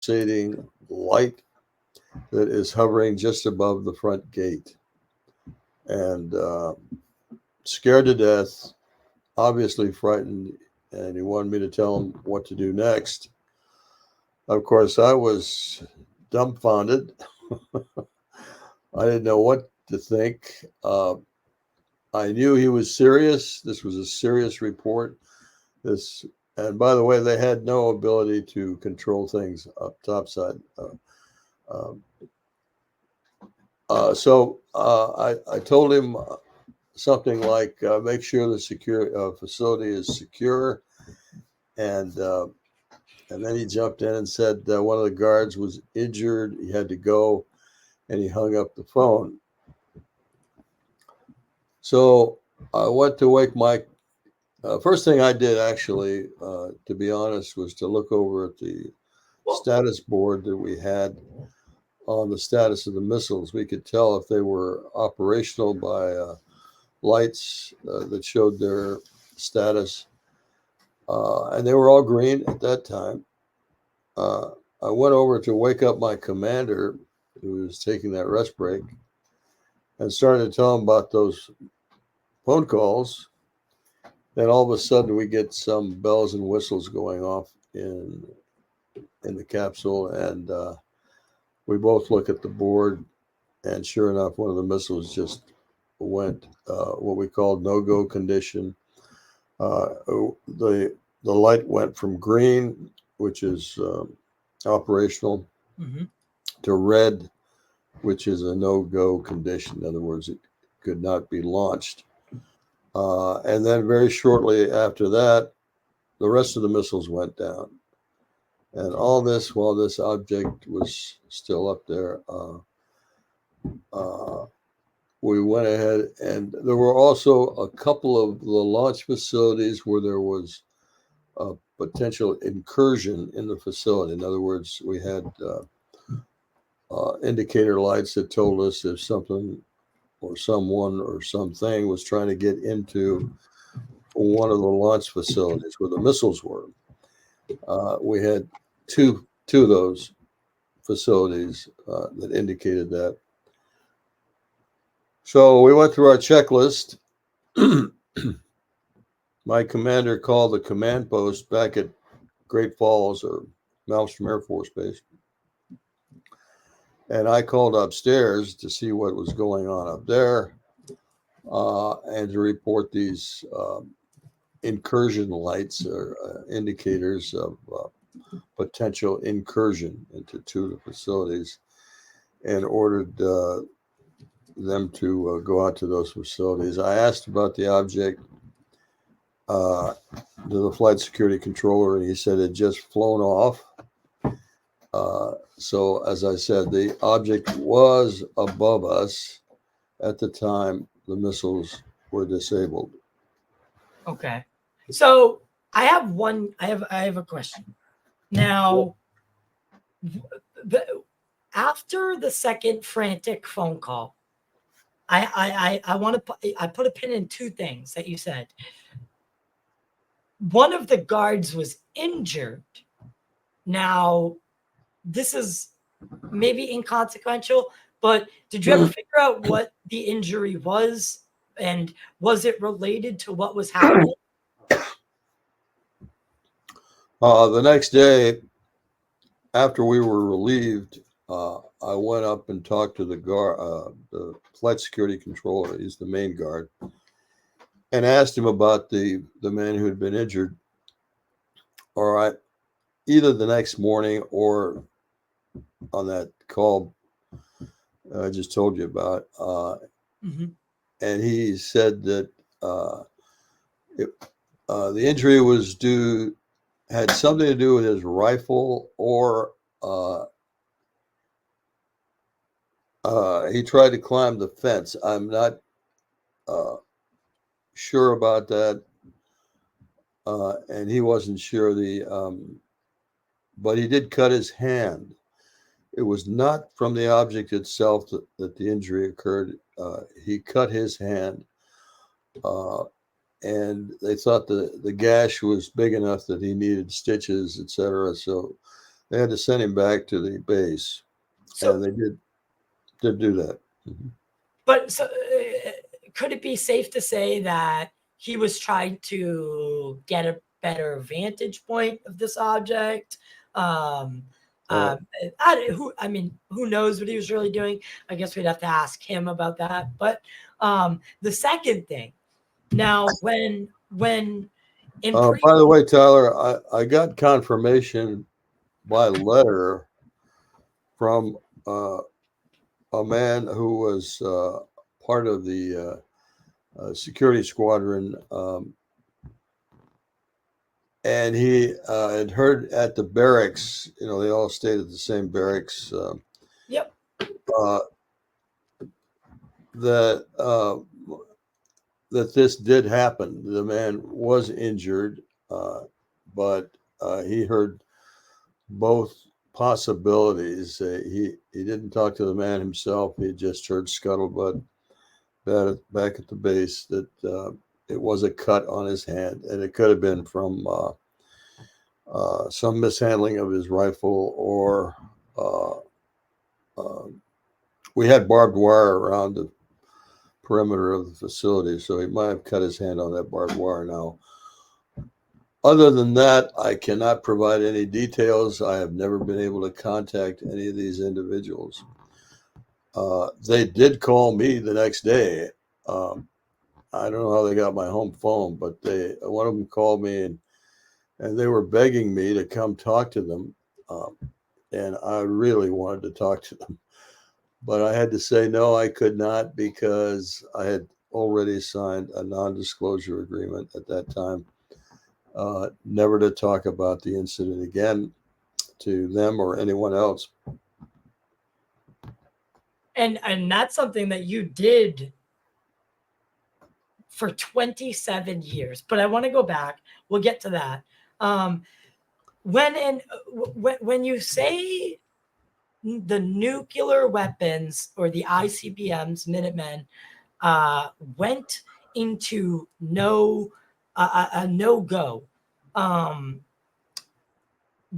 pulsating light that is hovering just above the front gate. And scared to death, obviously frightened, and he wanted me to tell him what to do next. Of course, I was dumbfounded. I didn't know what to think. I knew he was serious. This was a serious report. This, and by the way, they had no ability to control things up topside. Uh, I told him something like, make sure the facility is secure, and uh, and then he jumped in and said one of the guards was injured. He had to go, and he hung up the phone. So I went to wake my. First thing I did, actually, to be honest, was to look over at the status board that we had on the status of the missiles. We could tell if they were operational by lights that showed their status, and they were all green at that time. Uh, I went over to wake up my commander, who was taking that rest break, and started to tell him about those phone calls. Then all of a sudden, we get some bells and whistles going off in the capsule, and we both look at the board, and sure enough, one of the missiles just went what we called no-go condition. Uh, the light went from green, which is operational, Mm-hmm. to red, which is a no-go condition. In other words, it could not be launched. And then very shortly after that, the rest of the missiles went down. And all this while this object was still up there. Uh, we went ahead, and there were also a couple of the launch facilities where there was a potential incursion in the facility. In other words, we had indicator lights that told us if something or someone or something was trying to get into one of the launch facilities where the missiles were. We had two of those facilities that indicated that. So we went through our checklist. My commander called the command post back at Great Falls or Malmstrom Air Force Base, and I called upstairs to see what was going on up there and to report these incursion lights or indicators of potential incursion into two of the facilities, and ordered them to go out to those facilities. I asked about the object uh, to the flight security controller, and he said it had just flown off. So, as I said, the object was above us at the time the missiles were disabled. Okay. So I have a question. Now, the, after the second frantic phone call, I want to I put a pin in two things that you said. One of the guards was injured. Now, this is maybe inconsequential, but did you ever figure out what the injury was, and was it related to what was happening? The next day, after we were relieved, I went up and talked to the flight security controller. He's the main guard, and asked him about the man who had been injured. All right, either the next morning or on that call I just told you about. Mm-hmm. And he said that uh, it, the injury had something to do with his rifle, or he tried to climb the fence. I'm not uh, sure about that, and he wasn't sure but he did cut his hand. It was not from the object itself that the injury occurred. He cut his hand, uh, and they thought the gash was big enough that he needed stitches, etc. So They had to send him back to the base, So, and they did do that. Mhm. but so could it be safe to say that he was trying to get a better vantage point of this object? Um, Uh, I mean, who knows what he was really doing? I guess we'd have to ask him about that. But the second thing, now when in pre by the way, Tyler, I got confirmation by letter from a man who was part of the security squadron, and he had heard at the barracks. You know, they all stayed at the same barracks. Yep. Uh, that that this did happen. The man was injured, uh, but he heard both possibilities. He didn't talk to the man himself. He just heard scuttlebutt back at the base that it was a cut on his hand, and it could have been from some mishandling of his rifle, or uh, uh, we had barbed wire around the perimeter of the facility, so he might have cut his hand on that barbed wire. Now, other than that, I cannot provide any details. I have never been able to contact any of these individuals. They did call me the next day. Um, I don't know how they got my home phone, but one of them called me, and they were begging me to come talk to them. Um, and I really wanted to talk to them, but I had to say no, I could not, because I had already signed a non-disclosure agreement at that time, never to talk about the incident again to them or anyone else. And that's something that you did for 27 years. But I want to go back. We'll get to that. Um, when you say the nuclear weapons or the ICBMs, Minutemen, went into a no go.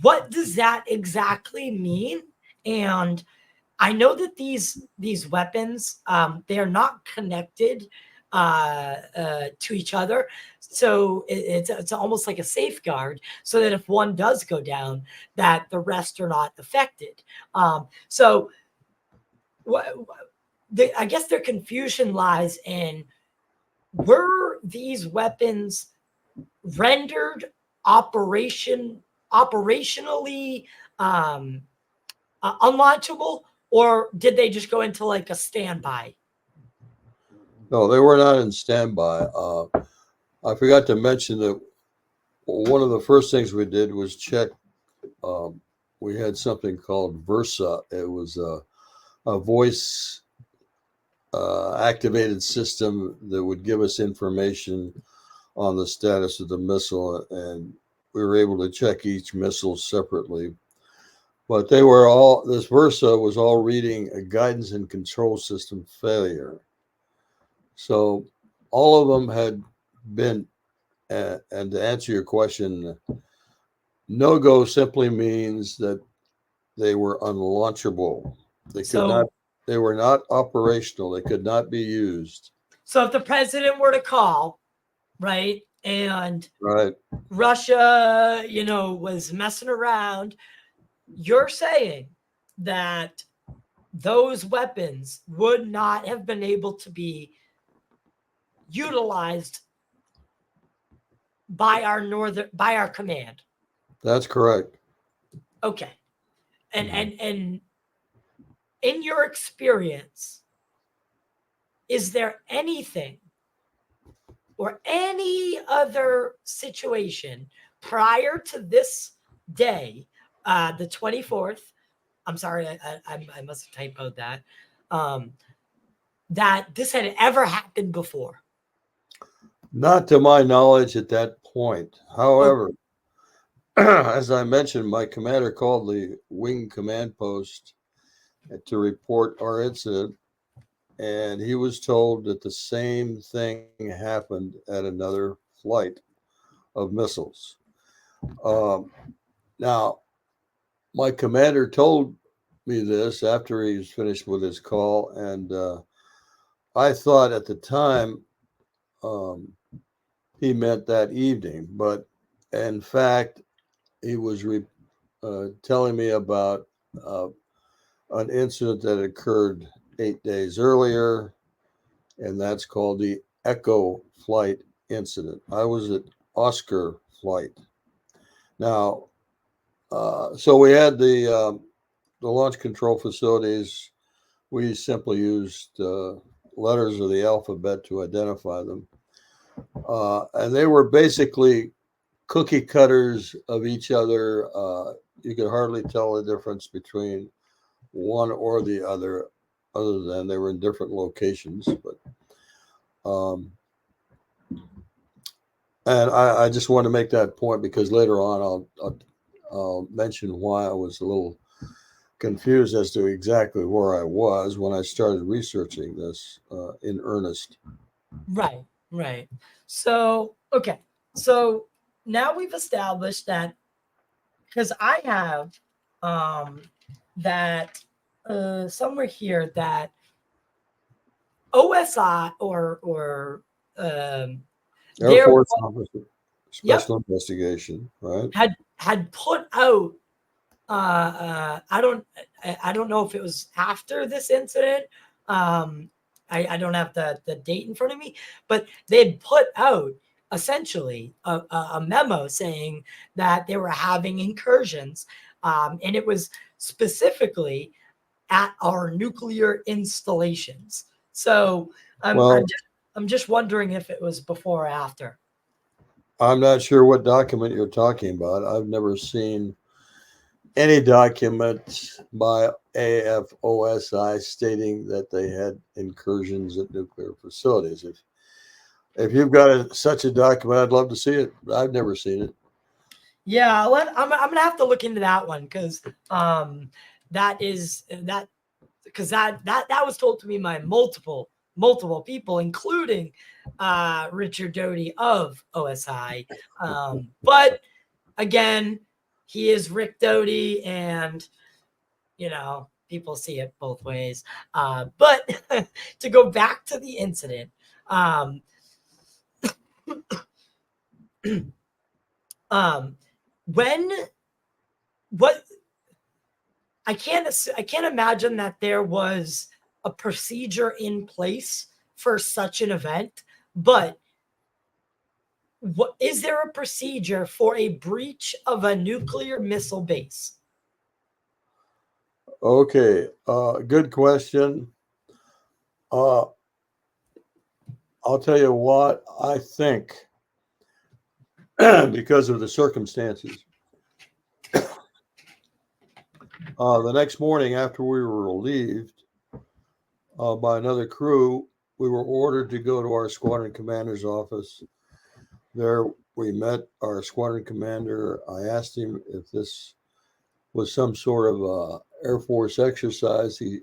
What does that exactly mean? And I know that these weapons, they are not connected to each other, so it's almost like a safeguard, so that if one does go down, that the rest are not affected. So I guess their confusion lies in, were these weapons rendered operationally um, unlaunchable, or did they just go into like a standby? No, they were not in standby. I forgot to mention that one of the first things we did was check. Um, we had something called Versa. It was a voice activated system that would give us information on the status of the missile, and we were able to check each missile separately. But this Versa was all reading a guidance and control system failure. So all of them had been, and to answer your question, no go simply means that they were unlaunchable. They could not, So, they were not operational. They could not be used. so if the president were to call, right, and Right. Russia, was messing around, you're saying that those weapons would not have been able to be utilized by our command. That's correct. Okay. And Mhm. and in your experience, is there anything or any other situation prior to this day, the 24th? I'm sorry, I must have typoed that. Um, that this had ever happened before. Not to my knowledge at that point. Oh, However, as I mentioned, my commander called the wing command post to report our incident, and he was told that the same thing happened at another flight of missiles. Um, Now, my commander told me this after he was finished with his call, and I thought at the time um, he meant that evening, but in fact, he was telling me about uh, an incident that occurred 8 days earlier, and that's called the Echo Flight incident. I was at Oscar Flight. Now, so we had the launch control facilities. We simply used letters of the alphabet to identify them, and they were basically cookie cutters of each other. You could hardly tell the difference between one or the other than they were in different locations. But and I just want to make that point because later on I'll mention why I was a little confused as to exactly where I was when I started researching this in earnest. Right, right. So, okay. So now we've established that because I have that somewhere here that OSI or Air there Force Officer, yep, Special Investigation, right? had put out I don't know if it was after this incident. I don't have the date in front of me, but they had put out essentially a memo saying that they were having incursions, and it was specifically at our nuclear installations. So Well, I'm just wondering if it was before or after. I'm not sure what document you're talking about. I've never seen any document by AFOSI stating that they had incursions at nuclear facilities. If you've got such a document, I'd love to see it. I've never seen it. Yeah, I'm gonna have to look into that one because that is that because that was told to me by multiple people, including Richard Doty of OSI. But again, he is Rick Doty, and people see it both ways. But to go back to the incident, um, um, when what I can't imagine that there was a procedure in place for such an event, but what is there a procedure for a breach of a nuclear missile base? Okay, good question. Uh, I'll tell you what I think because of the circumstances. The next morning, after we were relieved by another crew, we were ordered to go to our squadron commander's office. There, we met our squadron commander. I asked him if this was some sort of Air Force exercise. He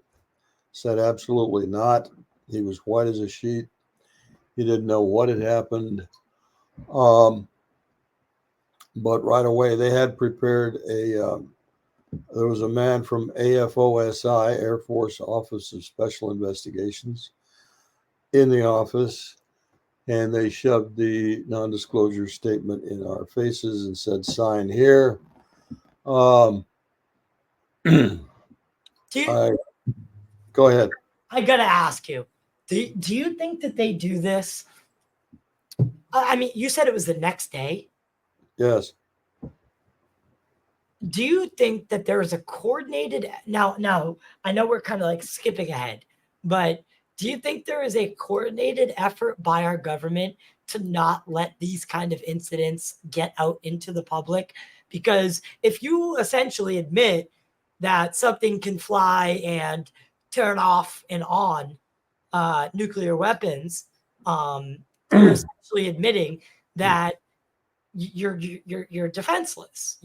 said absolutely not. He was white as a sheet. He didn't know what had happened. Um, but right away, they had prepared there was a man from AFOSI, Air Force Office of Special Investigations, in the office, and they shoved the non-disclosure statement in our faces and said, "Sign here." Um, Do you, I go ahead. I gotta ask you, do you think that they do this? I mean, you said it was the next day. Yes. Do you think that there is a coordinated now I know we're kind of like skipping ahead, but do you think there is a coordinated effort by our government to not let these kind of incidents get out into the public? Because if you essentially admit that something can fly and turn off and on nuclear weapons, you're essentially admitting that you're defenseless.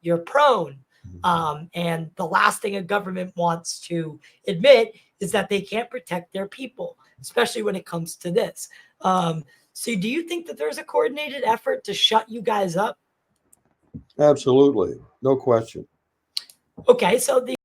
You're prone. And the last thing a government wants to admit is that they can't protect their people, especially when it comes to this. So do you think that there's a coordinated effort to shut you guys up? Absolutely. No question. Okay, so the